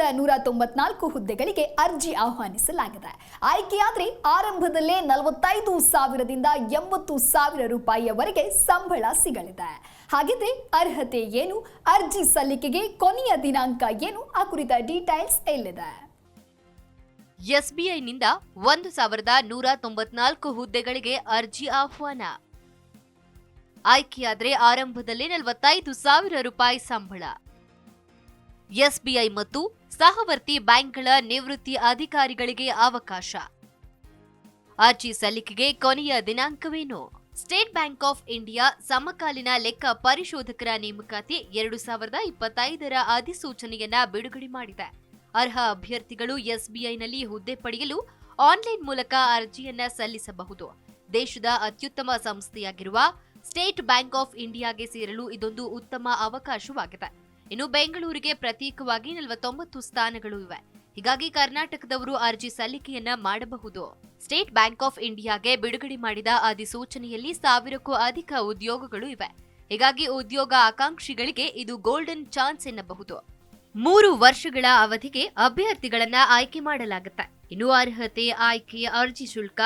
194 ಹುದ್ದೆಗಳಿಗೆ ಅರ್ಜಿ ಆಹ್ವಾನಿಸಲಾಗಿದೆ. ಆಯ್ಕೆಯಾದ್ರೆ ಆರಂಭದಲ್ಲೇ 45,000ದಿಂದ 80,000 ರೂಪಾಯಿಯವರೆಗೆ ಸಂಬಳ ಸಿಗಲಿದೆ. ಹಾಗಿದ್ರೆ ಅರ್ಹತೆ ಏನು, ಅರ್ಜಿ ಸಲ್ಲಿಕೆಗೆ ಕೊನೆಯ ದಿನಾಂಕ ಏನು, ಆ ಕುರಿತ ಡೀಟೇಲ್ಸ್ ಎಲ್ಲಿದೆ? ಎಸ್ಬಿಐನಿಂದ 1,194 ಹುದ್ದೆಗಳಿಗೆ ಅರ್ಜಿ ಆಹ್ವಾನ. ಆಯ್ಕೆಯಾದ್ರೆ ಆರಂಭದಲ್ಲಿ 45,000 ರೂಪಾಯಿ ಸಂಬಳ. ಎಸ್ಬಿಐ ಮತ್ತು ಸಹವರ್ತಿ ಬ್ಯಾಂಕ್ಗಳ ನಿವೃತ್ತಿ ಅಧಿಕಾರಿಗಳಿಗೆ ಅವಕಾಶ. ಅರ್ಜಿ ಸಲ್ಲಿಕೆಗೆ ಕೊನೆಯ ದಿನಾಂಕವೇನು? ಸ್ಟೇಟ್ ಬ್ಯಾಂಕ್ ಆಫ್ ಇಂಡಿಯಾ ಸಮಕಾಲೀನ ಲೆಕ್ಕ ಪರಿಶೋಧಕರ ನೇಮಕಾತಿ 2025ರ ಅಧಿಸೂಚನೆಯನ್ನ ಬಿಡುಗಡೆ ಮಾಡಿದೆ. ಅರ್ಹ ಅಭ್ಯರ್ಥಿಗಳು ಎಸ್ಬಿಐನಲ್ಲಿ ಹುದ್ದೆ ಪಡೆಯಲು ಆನ್ಲೈನ್ ಮೂಲಕ ಅರ್ಜಿಯನ್ನ ಸಲ್ಲಿಸಬಹುದು. ದೇಶದ ಅತ್ಯುತ್ತಮ ಸಂಸ್ಥೆಯಾಗಿರುವ ಸ್ಟೇಟ್ ಬ್ಯಾಂಕ್ ಆಫ್ ಇಂಡಿಯಾಗೆ ಸೇರಲು ಇದೊಂದು ಉತ್ತಮ ಅವಕಾಶವಾಗಿದೆ. ಇನ್ನು ಬೆಂಗಳೂರಿಗೆ ಪ್ರತ್ಯೇಕವಾಗಿ 49 ಸ್ಥಾನಗಳು ಇವೆ. ಹೀಗಾಗಿ ಕರ್ನಾಟಕದವರು ಅರ್ಜಿ ಸಲ್ಲಿಕೆಯನ್ನ ಮಾಡಬಹುದು. ಸ್ಟೇಟ್ ಬ್ಯಾಂಕ್ ಆಫ್ ಇಂಡಿಯಾಗೆ ಬಿಡುಗಡೆ ಮಾಡಿದ ಅಧಿಸೂಚನೆಯಲ್ಲಿ 1000ಕ್ಕೂ ಅಧಿಕ ಉದ್ಯೋಗಗಳು ಇವೆ. ಹೀಗಾಗಿ ಉದ್ಯೋಗ ಆಕಾಂಕ್ಷಿಗಳಿಗೆ ಇದು ಗೋಲ್ಡನ್ ಚಾನ್ಸ್ ಎನ್ನಬಹುದು. 3 ವರ್ಷಗಳ ಅವಧಿಗೆ ಅಭ್ಯರ್ಥಿಗಳನ್ನ ಆಯ್ಕೆ ಮಾಡಲಾಗುತ್ತೆ. ಇನ್ನು ಅರ್ಹತೆ, ಆಯ್ಕೆ, ಅರ್ಜಿ ಶುಲ್ಕ,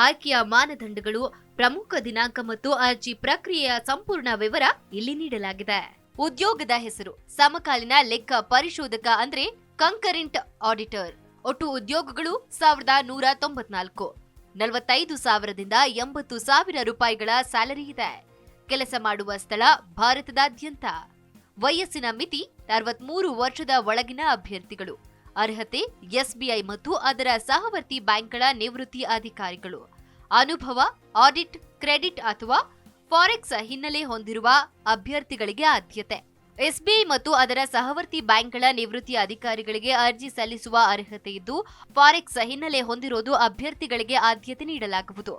ಆಯ್ಕೆಯ ಮಾನದಂಡಗಳು, ಪ್ರಮುಖ ದಿನಾಂಕ ಮತ್ತು ಅರ್ಜಿ ಪ್ರಕ್ರಿಯೆಯ ಸಂಪೂರ್ಣ ವಿವರ ಇಲ್ಲಿ ನೀಡಲಾಗಿದೆ. ಉದ್ಯೋಗದ ಹೆಸರು ಸಮಕಾಲೀನ ಲೆಕ್ಕ ಪರಿಶೋಧಕ ಅಂದ್ರೆ ಕಂಕರೆಂಟ್ ಆಡಿಟರ್. ಒಟ್ಟು ಉದ್ಯೋಗಗಳು 1,194. 45,000ದಿಂದ 80,000 ರೂಪಾಯಿಗಳ ಸ್ಯಾಲರಿ ಇದೆ. ಕೆಲಸ ಮಾಡುವ ಸ್ಥಳ ಭಾರತದಾದ್ಯಂತ. ವಯಸ್ಸಿನ ಮಿತಿ 63 ವರ್ಷದ ಒಳಗಿನ ಅಭ್ಯರ್ಥಿಗಳು. ಅರ್ಹತೆ ಎಸ್ಬಿಐ ಮತ್ತು ಅದರ ಸಹವರ್ತಿ ಬ್ಯಾಂಕ್ಗಳ ನಿವೃತ್ತಿ ಅಧಿಕಾರಿಗಳು. ಅನುಭವ, ಆಡಿಟ್, ಕ್ರೆಡಿಟ್ ಅಥವಾ ಫಾರೆಕ್ಸ್ ಹಿನ್ನೆಲೆ ಹೊಂದಿರುವ ಅಭ್ಯರ್ಥಿಗಳಿಗೆ ಆದ್ಯತೆ. ಎಸ್ಬಿಐ ಮತ್ತು ಅದರ ಸಹವರ್ತಿ ಬ್ಯಾಂಕ್ಗಳ ನಿವೃತ್ತಿ ಅಧಿಕಾರಿಗಳಿಗೆ ಅರ್ಜಿ ಸಲ್ಲಿಸುವ ಅರ್ಹತೆ ಇದ್ದು, ಫಾರೆಕ್ಸ್ ಹಿನ್ನೆಲೆ ಹೊಂದಿರೋದು ಅಭ್ಯರ್ಥಿಗಳಿಗೆ ಆದ್ಯತೆ ನೀಡಲಾಗುವುದು.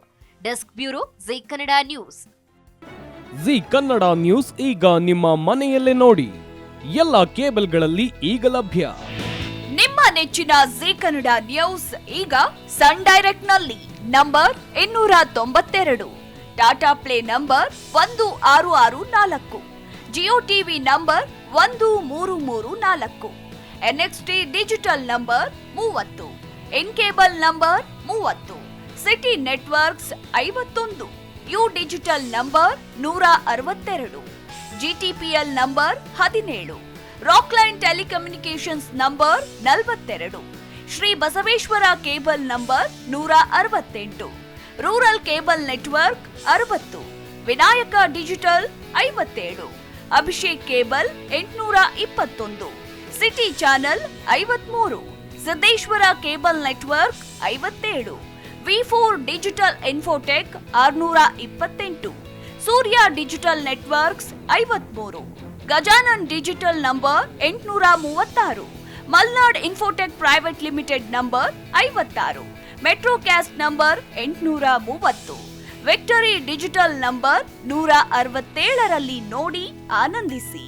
Desk bureau, G Kannada news. G Kannada news ಈಗ ನಿಮ್ಮ ಮನೆಯಲ್ಲೇ ನೋಡಿ. ಎಲ್ಲ ಕೇಬಲ್ಗಳಲ್ಲಿ ಈಗ ಲಭ್ಯ. ನಿಮ್ಮ ನೆಚ್ಚಿನ ಜಿ ಕನ್ನಡ ನ್ಯೂಸ್ ಈಗ ಸನ್ ಡೈರೆಕ್ಟ್ ನಲ್ಲಿ number 292, Tata Play number 1664, Jio TV number 1334, NXT Digital number 30, in cable number 30, City Networks 51, U Digital number 162, GTPL number 17, Rockline telecommunications number 42, Shri Basaveshwara cable number 168, rural cable network 60, Vinayaka digital 57, Abhishek cable 821, city channel 53, Siddeshwara cable network 57, ವಿ4 digital infotech 628, Surya digital networks 53, Gajanan digital number 836, Malnad infotech private limited number 56, Metrocast number 830, Victory Digital number 167ರಲ್ಲಿ ನೋಡಿ ಆನಂದಿಸಿ.